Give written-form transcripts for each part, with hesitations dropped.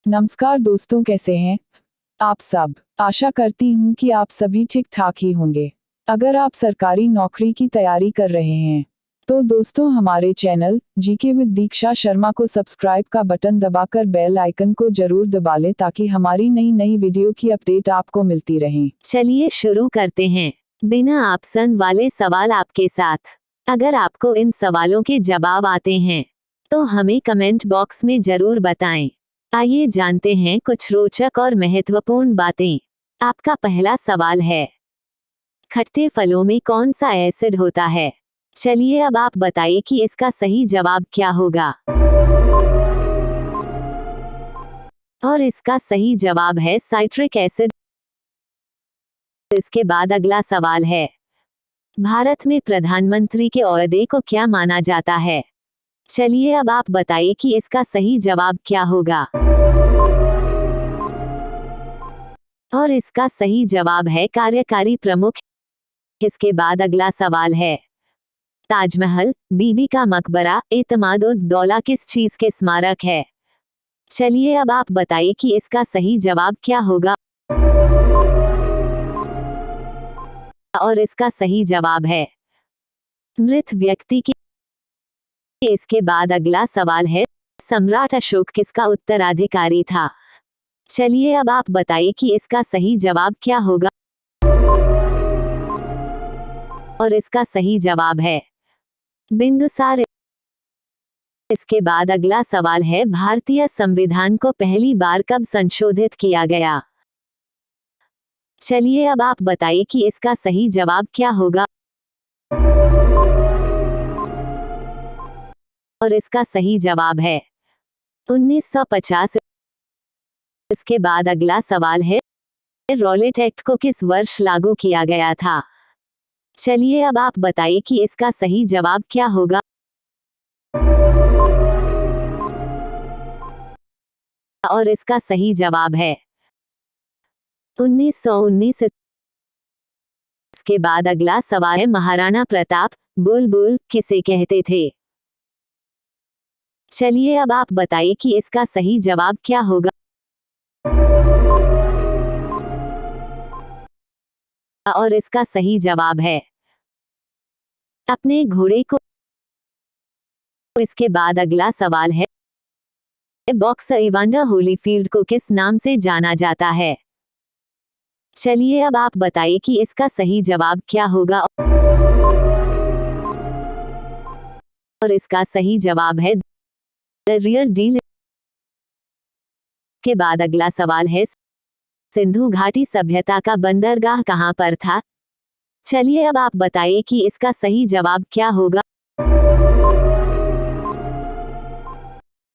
नमस्कार दोस्तों, कैसे हैं आप सब। आशा करती हूँ कि आप सभी ठीक ठाक ही होंगे। अगर आप सरकारी नौकरी की तैयारी कर रहे हैं तो दोस्तों हमारे चैनल जीके विद दीक्षा शर्मा को सब्सक्राइब का बटन दबाकर बेल आइकन को जरूर दबा लें ताकि हमारी नई वीडियो की अपडेट आपको मिलती रहे। चलिए शुरू करते हैं। बिना ऑप्शन वाले सवाल आपके साथ। अगर आपको इन सवालों के जवाब आते हैं तो हमें कमेंट बॉक्स में जरूर बताएं। आइए जानते हैं कुछ रोचक और महत्वपूर्ण बातें। आपका पहला सवाल है, खट्टे फलों में कौन सा एसिड होता है? चलिए अब आप बताइए कि इसका सही जवाब क्या होगा। और इसका सही जवाब है साइट्रिक एसिड। इसके बाद अगला सवाल है, भारत में प्रधानमंत्री के ओहदे को क्या माना जाता है? चलिए अब आप बताइए कि इसका सही जवाब क्या होगा। और इसका सही जवाब है कार्यकारी प्रमुख। इसके बाद अगला सवाल है, ताजमहल, बीबी का मकबरा, एतमाद-उद-दौला किस चीज के स्मारक है? चलिए अब आप बताइए कि इसका सही जवाब क्या होगा। और इसका सही जवाब है मृत व्यक्ति की। इसके बाद अगला सवाल है, सम्राट अशोक किसका उत्तराधिकारी था? चलिए अब आप बताइए कि इसका सही जवाब क्या होगा। और इसका सही जवाब है बिंदुसार। इसके बाद अगला सवाल है, भारतीय संविधान को पहली बार कब संशोधित किया गया? चलिए अब आप बताइए कि इसका सही जवाब क्या होगा। और इसका सही जवाब है 1950। इसके बाद अगला सवाल है, रॉलेट एक्ट को किस वर्ष लागू किया गया था? चलिए अब आप बताइए कि इसका सही जवाब क्या होगा। और इसका सही जवाब है 1919। इसके बाद अगला सवाल है, महाराणा प्रताप बुलबुल किसे कहते थे? चलिए अब आप बताइए कि इसका सही जवाब क्या होगा। और इसका सही जवाब है अपने घोड़े को। इसके बाद अगला सवाल है, बॉक्सर इवांडर होलीफील्ड को किस नाम से जाना जाता है? चलिए अब आप बताइए कि इसका सही जवाब क्या होगा। और इसका सही जवाब है द रियल डील। के बाद अगला सवाल है, सिंधु घाटी सभ्यता का बंदरगाह कहां पर था? चलिए अब आप बताइए कि इसका सही जवाब क्या होगा।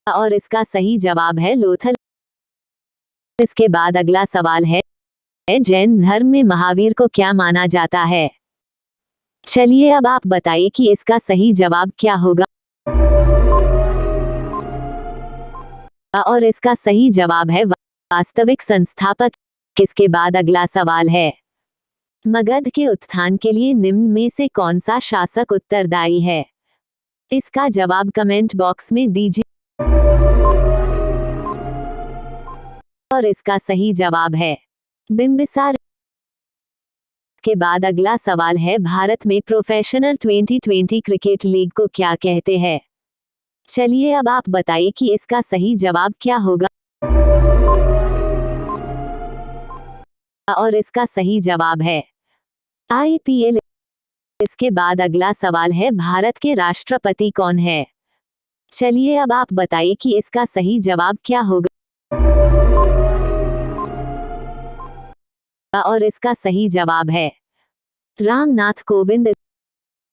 और इसका सही जवाब है लोथल। इसके बाद अगला सवाल है, जैन धर्म में महावीर को क्या माना जाता है? चलिए अब आप बताइए कि इसका सही जवाब क्या होगा। और इसका सही जवाब है वास्तविक संस्थापक। इसके बाद अगला सवाल है, मगध के उत्थान के लिए निम्न में से कौन सा शासक उत्तरदायी है? इसका जवाब कमेंट बॉक्स में दीजिए। और इसका सही जवाब है बिंबिसार। इसके बाद अगला सवाल है, भारत में प्रोफेशनल 2020 क्रिकेट लीग को क्या कहते हैं? चलिए अब आप बताइए कि इसका सही जवाब क्या होगा। और इसका सही जवाब है IPL। इसके बाद अगला सवाल है, भारत के राष्ट्रपति कौन है? चलिए अब आप बताइए कि इसका सही जवाब क्या होगा। और इसका सही जवाब है रामनाथ कोविंद।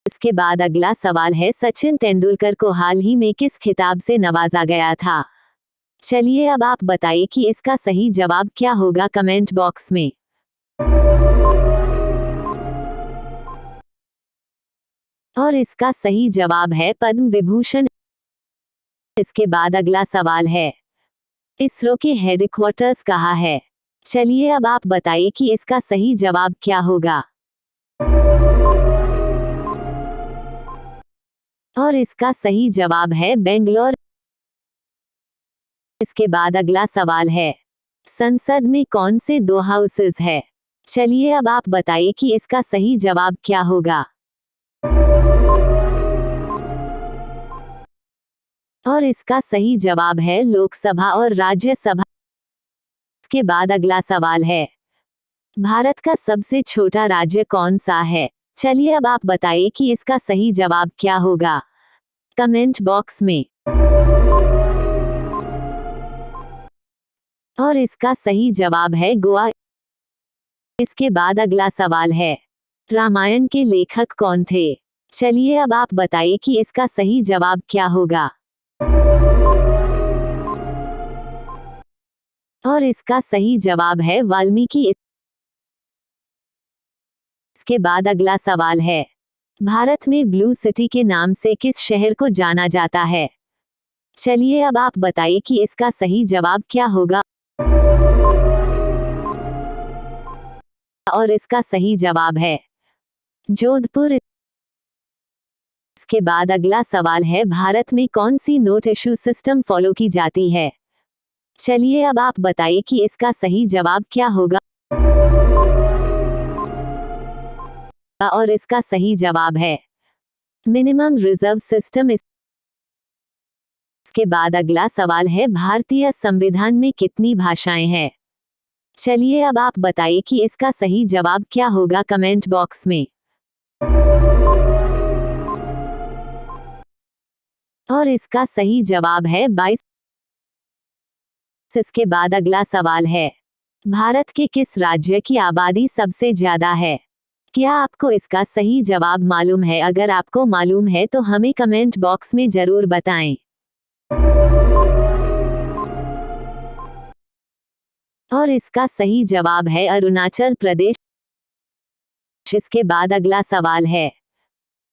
इसके बाद अगला सवाल है, सचिन तेंदुलकर को हाल ही में किस खिताब से नवाजा गया था? चलिए अब आप बताइए कि इसका सही जवाब क्या होगा कमेंट बॉक्स में। और इसका सही जवाब है पद्म विभूषण। इसके बाद अगला सवाल है, इसरो के हेडक्वार्टर्स कहाँ है? चलिए अब आप बताइए कि इसका सही जवाब क्या होगा। और इसका सही जवाब है बेंगलोर। इसके बाद अगला सवाल है, संसद में कौन से 2 हाउसेस है? चलिए अब आप बताइए कि इसका सही जवाब क्या होगा। और इसका सही जवाब है लोकसभा और राज्यसभा। इसके बाद अगला सवाल है, भारत का सबसे छोटा राज्य कौन सा है? चलिए अब आप बताइए कि इसका सही जवाब क्या होगा कमेंट बॉक्स में। और इसका सही जवाब है गोवा। इसके बाद अगला सवाल है, रामायण के लेखक कौन थे? चलिए अब आप बताइए कि इसका सही जवाब क्या होगा। और इसका सही जवाब है वाल्मीकि। इसके बाद अगला सवाल है, भारत में ब्लू सिटी के नाम से किस शहर को जाना जाता है? चलिए अब आप बताइए कि इसका सही जवाब क्या होगा। और इसका सही जवाब है जोधपुर। इसके बाद अगला सवाल है, भारत में कौन सी नोट इशू सिस्टम फॉलो की जाती है? चलिए अब आप बताइए कि इसका सही जवाब क्या होगा। और इसका सही जवाब है मिनिमम रिजर्व सिस्टम। इसके बाद अगला सवाल है, भारतीय संविधान में कितनी भाषाएं हैं? चलिए अब आप बताइए कि इसका सही जवाब क्या होगा कमेंट बॉक्स में। और इसका सही जवाब है 22। इसके बाद अगला सवाल है, भारत के किस राज्य की आबादी सबसे ज्यादा है? क्या आपको इसका सही जवाब मालूम है? अगर आपको मालूम है तो हमें कमेंट बॉक्स में जरूर बताएं। और इसका सही जवाब है अरुणाचल प्रदेश। इसके बाद अगला सवाल है,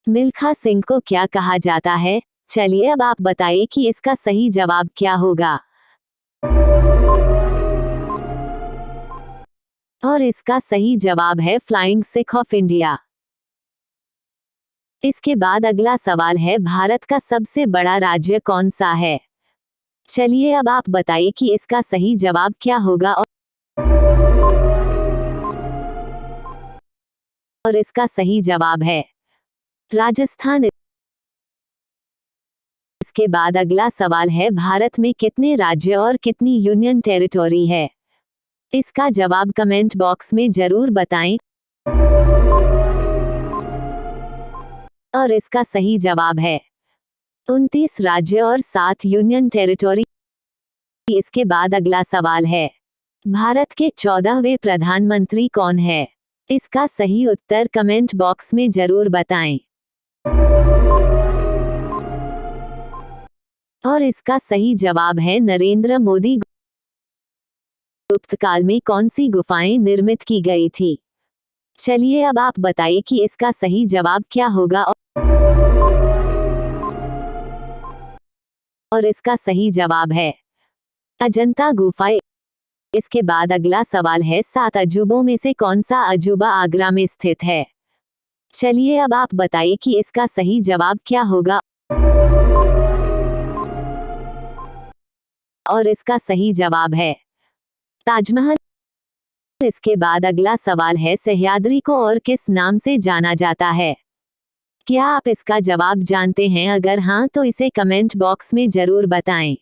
मिल्खा सिंह को क्या कहा जाता है? चलिए अब आप बताइए कि इसका सही जवाब क्या होगा। और इसका सही जवाब है फ्लाइंग सिख ऑफ इंडिया। इसके बाद अगला सवाल है, भारत का सबसे बड़ा राज्य कौन सा है? चलिए अब आप बताइए कि इसका सही जवाब क्या होगा। और इसका सही जवाब है राजस्थान। इसके बाद अगला सवाल है, भारत में कितने राज्य और कितनी यूनियन टेरिटोरी है? इसका जवाब कमेंट बॉक्स में जरूर बताएं। और इसका सही जवाब है 29 राज्य और 7 यूनियन टेरिटोरी। इसके बाद अगला सवाल है, भारत के 14वें प्रधानमंत्री कौन है? इसका सही उत्तर कमेंट बॉक्स में जरूर बताएं। और इसका सही जवाब है नरेंद्र मोदी। गुप्त काल में कौन सी गुफाएं निर्मित की गई थी? चलिए अब आप बताइए कि इसका सही जवाब क्या होगा। और इसका सही जवाब है अजंता गुफाएं। इसके बाद अगला सवाल है, 7 अजूबों में से कौन सा अजूबा आगरा में स्थित है? चलिए अब आप बताइए कि इसका सही जवाब क्या होगा। और इसका सही जवाब है ताजमहल। इसके बाद अगला सवाल है, सह्याद्री को और किस नाम से जाना जाता है? क्या आप इसका जवाब जानते हैं? अगर हाँ तो इसे कमेंट बॉक्स में जरूर बताएं।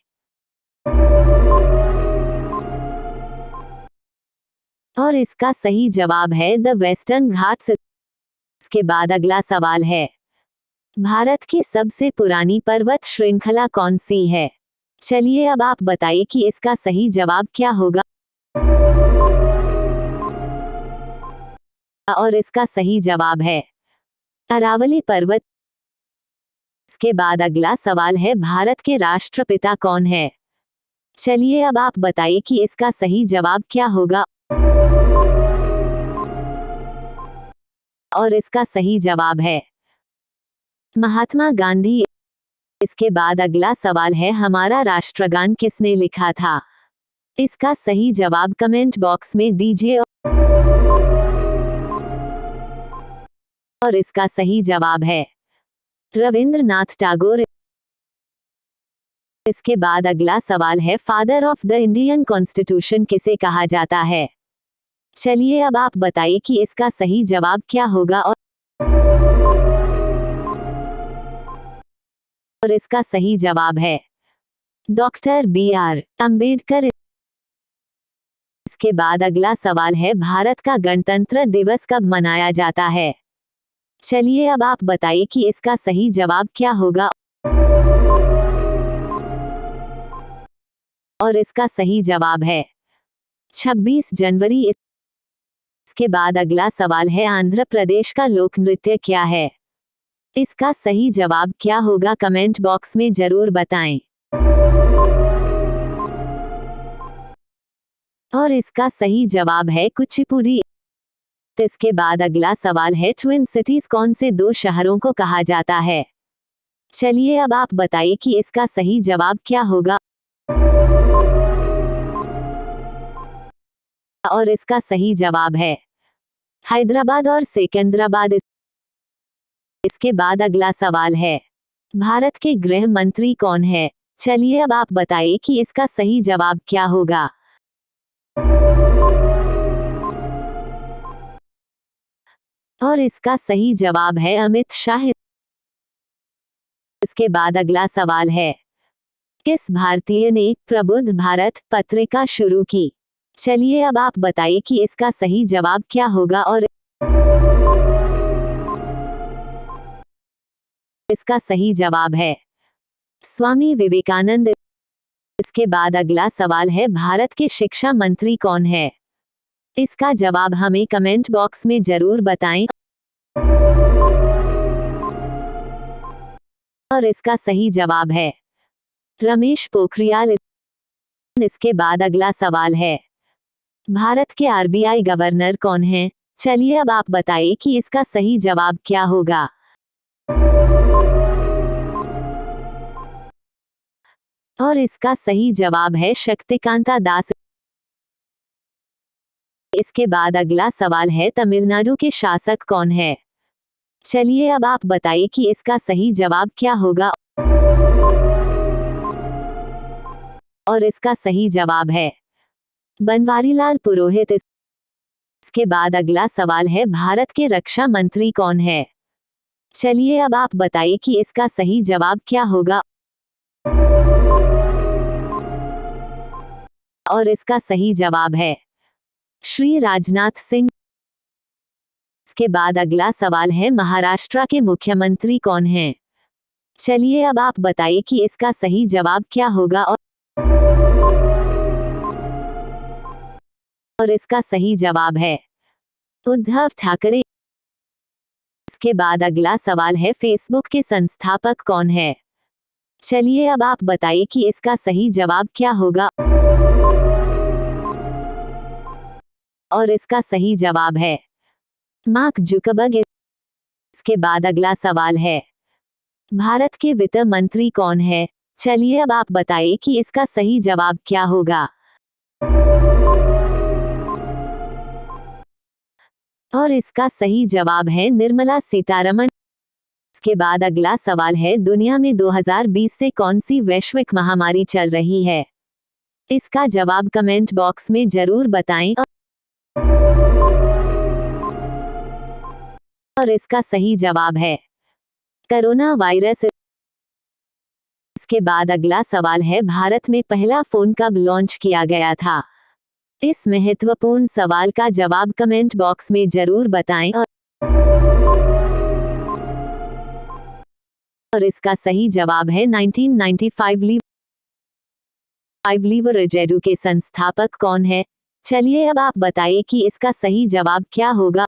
और इसका सही जवाब है द वेस्टर्न घाट्स। इसके बाद अगला सवाल है, भारत की सबसे पुरानी पर्वत श्रृंखला कौन सी है? चलिए अब आप बताइए कि इसका सही जवाब क्या होगा। और इसका सही जवाब है अरावली पर्वत। इसके बाद अगला सवाल है, भारत के राष्ट्रपिता कौन है? चलिए अब आप बताइए कि इसका सही जवाब क्या होगा। और इसका सही जवाब है महात्मा गांधी। इसके बाद अगला सवाल है, हमारा राष्ट्रगान किसने लिखा था? इसका सही जवाब कमेंट बॉक्स में दीजिए। और इसका सही जवाब है रविंद्रनाथ टैगोर। इसके बाद अगला सवाल है, father of the Indian constitution किसे कहा जाता है? चलिए अब आप बताइए कि इसका सही जवाब क्या होगा। और इसका सही जवाब है डॉक्टर बी.आर. अम्बेडकर। इसके बाद अगला सवाल है, भारत का गणतंत्र दिवस कब मनाया जाता है? चलिए अब आप बताइए कि इसका सही जवाब क्या होगा। और इसका सही जवाब है 26 जनवरी। इसके बाद अगला सवाल है, आंध्र प्रदेश का लोक नृत्य क्या है? इसका सही जवाब क्या होगा, कमेंट बॉक्स में जरूर बताएं। और इसका सही जवाब है कुचिपुड़ी। इसके बाद अगला सवाल है, ट्विन सिटीज कौन से दो शहरों को कहा जाता है? चलिए अब आप बताइए कि इसका सही जवाब क्या होगा। और इसका सही जवाब है हैदराबाद और सिकंदराबाद। इसके बाद अगला सवाल है, भारत के गृह मंत्री कौन है? चलिए अब आप बताइए कि इसका सही जवाब क्या होगा। और इसका सही जवाब है अमित शाह। इसके बाद अगला सवाल है, किस भारतीय ने प्रबुद्ध भारत पत्रिका शुरू की? चलिए अब आप बताइए कि इसका सही जवाब क्या होगा। और इसका सही जवाब है स्वामी विवेकानंद। इसके बाद अगला सवाल है, भारत के शिक्षा मंत्री कौन है? इसका जवाब हमें कमेंट बॉक्स में जरूर बताएं। और इसका सही जवाब है रमेश पोखरियाल। इसके बाद अगला सवाल है, भारत के आरबीआई गवर्नर कौन हैं? चलिए अब आप बताइए कि इसका सही जवाब क्या होगा। और इसका सही जवाब है शक्तिकांता दास। इसके बाद अगला सवाल है, तमिलनाडु के शासक कौन है? चलिए अब आप बताइए कि इसका सही जवाब क्या होगा। और इसका सही जवाब है बनवारीलाल पुरोहित। इसके बाद अगला सवाल है, भारत के रक्षा मंत्री कौन है? चलिए अब आप बताइए कि इसका सही जवाब क्या होगा। और इसका सही जवाब है श्री राजनाथ सिंह। इसके बाद अगला सवाल है, महाराष्ट्र के मुख्यमंत्री कौन हैं? चलिए अब आप बताइए कि इसका सही जवाब क्या होगा। और इसका सही जवाब है उद्धव ठाकरे। इसके बाद अगला सवाल है, फेसबुक के संस्थापक कौन है? चलिए अब आप बताइए कि इसका सही जवाब क्या होगा। और इसका सही जवाब है मार्क जुकरबर्ग। इसके बाद अगला सवाल है, भारत के वित्त मंत्री कौन है? चलिए अब आप बताइए कि इसका सही जवाब क्या होगा। और इसका सही जवाब है निर्मला सीतारमण। इसके बाद अगला सवाल है, दुनिया में 2020 से कौन सी वैश्विक महामारी चल रही है? इसका जवाब कमेंट बॉक्स में जरूर बताएं। और इसका सही जवाब है कोरोना वायरस। इसके बाद अगला सवाल है, भारत में पहला फोन कब लॉन्च किया गया था? इस महत्वपूर्ण सवाल का जवाब कमेंट बॉक्स में जरूर बताएं। और इसका सही जवाब है 1995। लीवरेज के संस्थापक कौन है? चलिए अब आप बताइए कि इसका सही जवाब क्या होगा।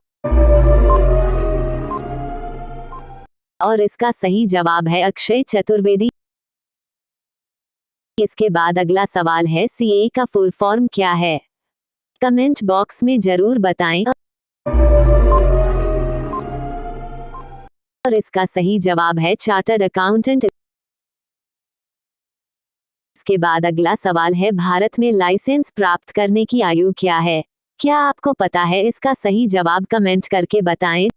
और इसका सही जवाब है अक्षय चतुर्वेदी। इसके बाद अगला सवाल है, सीए का फुल फॉर्म क्या है? कमेंट बॉक्स में जरूर बताएं। और इसका सही जवाब है चार्टर्ड अकाउंटेंट। इसके बाद अगला सवाल है, भारत में लाइसेंस प्राप्त करने की आयु क्या है? क्या आपको पता है? इसका सही जवाब कमेंट करके बताएं।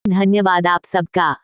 धन्यवाद आप सबका।